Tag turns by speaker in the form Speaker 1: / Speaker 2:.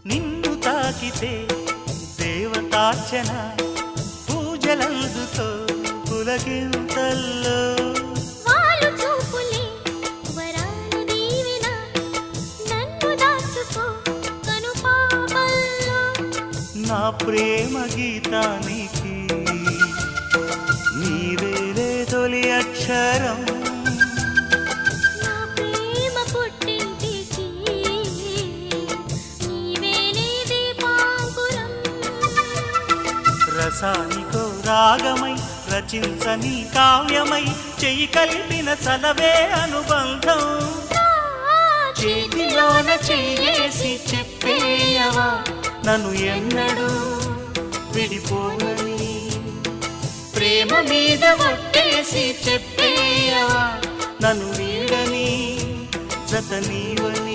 Speaker 1: నిన్ను తాకితే దేవతార్చన పూజలందుతో పులకింతల్లో
Speaker 2: వాళ్ళు చూపులే వరాలు దీవెన నన్ను దాచుకో కనుపాపల్లో
Speaker 1: నా ప్రేమ గీతానికి నీవేలే తొలి అక్షరం
Speaker 2: నా ప్రేమ పుట్టింటికి నీవేలే దీపాంకురం
Speaker 1: రసానికో రాగమై రచించని కావ్యమై చెయ్యి కలిపిన చలవే అనుబంధం చేతిలోన చెయ్యేసి చెప్పేయవా నన్ను ఎన్నడూ విడిపోనని ప్రేమ మీద ఒట్టేసి చెప్పేయవా నన్ను వీడని జత నీవని